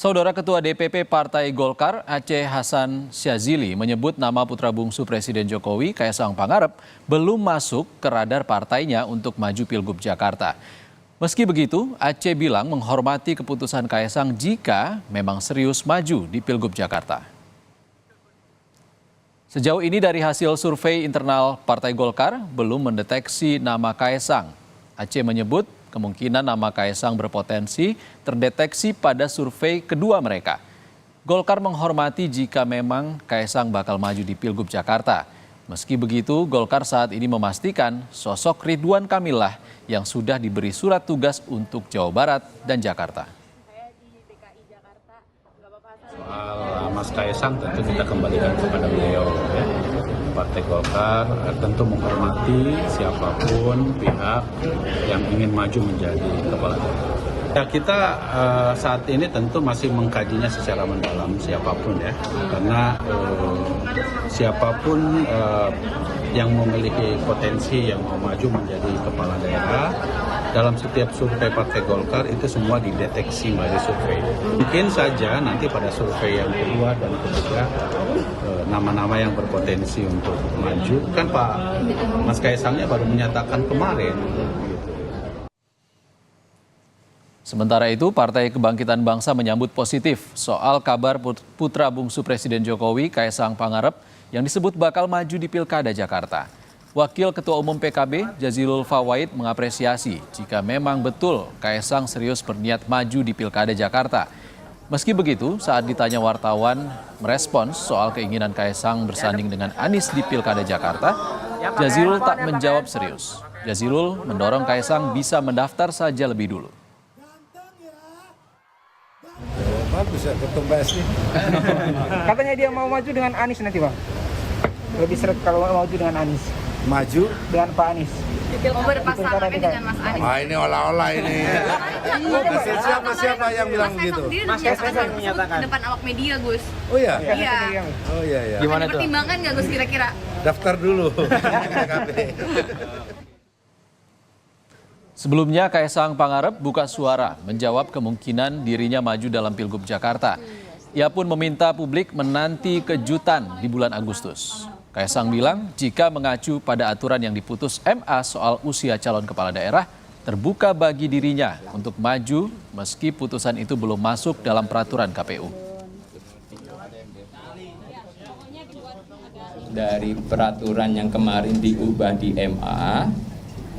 Saudara Ketua DPP Partai Golkar Aceh Hasan Syazili menyebut nama putra bungsu Presiden Jokowi, Kaesang Pangarep, belum masuk ke radar partainya untuk maju Pilgub Jakarta. Meski begitu, Aceh bilang menghormati keputusan Kaesang jika memang serius maju di Pilgub Jakarta. Sejauh ini dari hasil survei internal Partai Golkar belum mendeteksi nama Kaesang. Aceh menyebut kemungkinan nama Kaesang berpotensi terdeteksi pada survei kedua mereka. Golkar menghormati jika memang Kaesang bakal maju di Pilgub Jakarta. Meski begitu, Golkar saat ini memastikan sosok Ridwan Kamil lah yang sudah diberi surat tugas untuk Jawa Barat dan Jakarta. Soal Mas Kaesang tentu kita kembalikan kepada beliau. Partai Golkar tentu menghormati siapapun pihak yang ingin maju menjadi kepala daerah. Ya, kita saat ini tentu masih mengkajinya secara mendalam siapapun ya, karena siapapun yang memiliki potensi yang mau maju menjadi kepala daerah dalam setiap survei Partai Golkar itu semua dideteksi melalui survei. Mungkin saja nanti pada survei yang kedua dan ketiga nama-nama yang berpotensi untuk maju kan Pak Mas Kaesangnya baru menyatakan kemarin. Sementara itu, Partai Kebangkitan Bangsa menyambut positif soal kabar putra bungsu Presiden Jokowi, Kaesang Pangarep, yang disebut bakal maju di Pilkada Jakarta. Wakil Ketua Umum PKB, Jazilul Fawait, mengapresiasi jika memang betul Kaesang serius berniat maju di Pilkada Jakarta. Meski begitu, saat ditanya wartawan merespons soal keinginan Kaesang bersanding dengan Anies di Pilkada Jakarta, Jazilul tak menjawab serius. Jazilul mendorong Kaesang bisa mendaftar saja lebih dulu. Bagus ya ketum PSI. Katanya dia mau maju dengan Anies nanti, Bang. Lebih seret kalau mau maju dengan Anies. Maju Dengan Pak Anies. Mau berpasangan dengan Mas Anies. Wah, ini olah-olah ini. Siapa yang bilang begitu? Mas Kaesang menyatakan depan awak media, Gus. Oh iya. Iya. Oh iya ya. Gimana tuh? Pertimbangan nggak, Gus, kira-kira? Daftar dulu. Sebelumnya, Kaesang Pangarep buka suara menjawab kemungkinan dirinya maju dalam Pilgub Jakarta. Ia pun meminta publik menanti kejutan di bulan Agustus. Kaesang bilang jika mengacu pada aturan yang diputus MA soal usia calon kepala daerah, terbuka bagi dirinya untuk maju meski putusan itu belum masuk dalam peraturan KPU. Dari peraturan yang kemarin diubah di MA,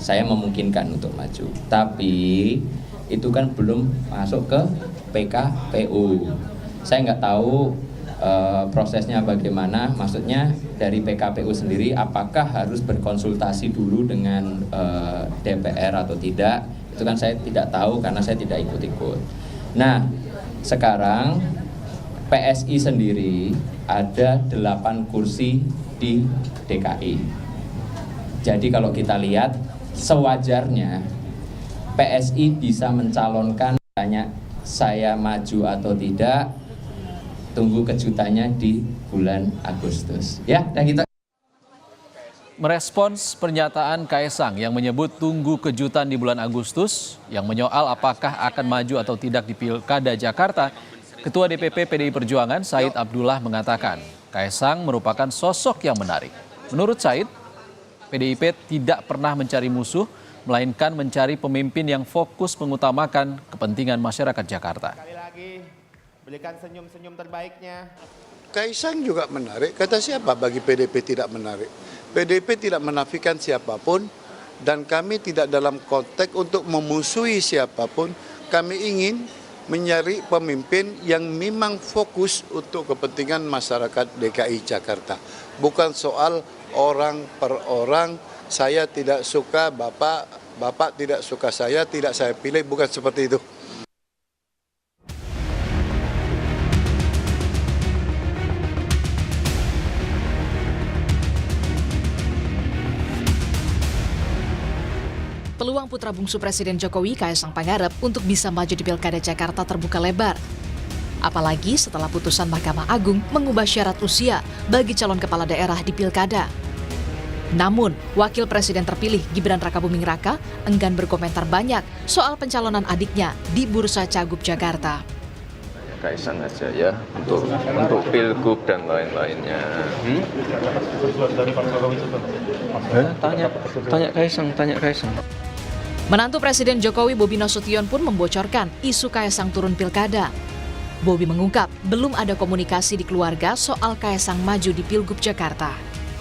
saya memungkinkan untuk maju. Tapi itu kan belum masuk ke PKPU. Saya nggak tahu prosesnya bagaimana, maksudnya dari PKPU sendiri apakah harus berkonsultasi dulu dengan DPR atau tidak, itu kan saya tidak tahu karena saya tidak ikut-ikut. Nah, sekarang PSI sendiri ada 8 kursi di DKI. Jadi kalau kita lihat sewajarnya PSI bisa mencalonkan, tanya saya maju atau tidak, tunggu kejutannya di bulan Agustus. Ya, dan kita Merespons pernyataan Kaesang yang menyebut tunggu kejutan di bulan Agustus, yang menyoal apakah akan maju atau tidak di Pilkada Jakarta, Ketua DPP PDI Perjuangan Said Abdullah mengatakan Kaesang merupakan sosok yang menarik. Menurut Said, PDIP tidak pernah mencari musuh, melainkan mencari pemimpin yang fokus mengutamakan kepentingan masyarakat Jakarta. Sekali lagi, berikan senyum-senyum terbaiknya. Kaesang juga menarik, kata siapa bagi PDIP tidak menarik? PDIP tidak menafikan siapapun dan kami tidak dalam konteks untuk memusuhi siapapun. Kami ingin mencari pemimpin yang memang fokus untuk kepentingan masyarakat DKI Jakarta. Bukan soal orang per orang, saya tidak suka Bapak, Bapak tidak suka saya, tidak saya pilih, bukan seperti itu. Peluang putra bungsu Presiden Jokowi, Kaesang Pangarep, untuk bisa maju di Pilkada Jakarta terbuka lebar. Apalagi setelah putusan Mahkamah Agung mengubah syarat usia bagi calon kepala daerah di Pilkada. Namun, Wakil Presiden terpilih Gibran Rakabuming Raka enggan berkomentar banyak soal pencalonan adiknya di Bursa Cagup Jakarta. Kaisang aja ya untuk pilgub dan lain-lainnya. Tanya Kaisang. Menantu Presiden Jokowi Bobi Nasution pun membocorkan isu Kaisang turun pilkada. Bobi mengungkap belum ada komunikasi di keluarga soal Kaisang maju di Pilgub Jakarta.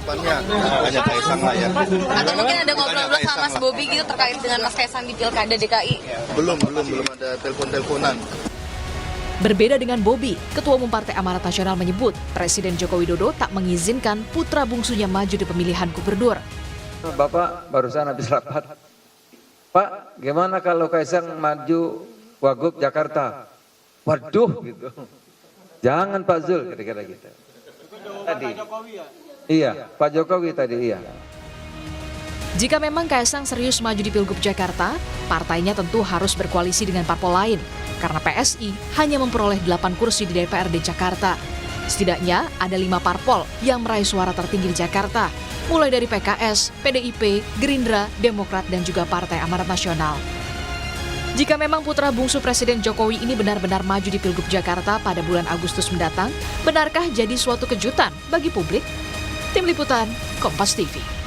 Hanya Kaisang lah ya. Atau mungkin ada ngobrol-ngobrol sama Mas Bobi gitu terkait dengan Mas Kaisang di Pilkada DKI? Belum ada telepon-teleponan. Berbeda dengan Bobi, Ketua Umum Partai Amanat Nasional menyebut Presiden Joko Widodo tak mengizinkan putra bungsunya maju di pemilihan gubernur. Bapak barusan habis rapat. Pak, gimana kalau Kaisang maju Wagub Jakarta? Waduh gitu. Jangan Pak Zul, kira-kira gitu. Tadi. Iya, Pak Jokowi tadi iya. Jika memang Kaisang serius maju di Pilgub Jakarta, partainya tentu harus berkoalisi dengan parpol lain. Karena PSI hanya memperoleh 8 kursi di DPRD Jakarta. Setidaknya ada 5 parpol yang meraih suara tertinggi di Jakarta, mulai dari PKS, PDIP, Gerindra, Demokrat, dan juga Partai Amanat Nasional. Jika memang putra bungsu Presiden Jokowi ini benar-benar maju di Pilgub Jakarta pada bulan Agustus mendatang, benarkah jadi suatu kejutan bagi publik? Tim Liputan, Kompas TV.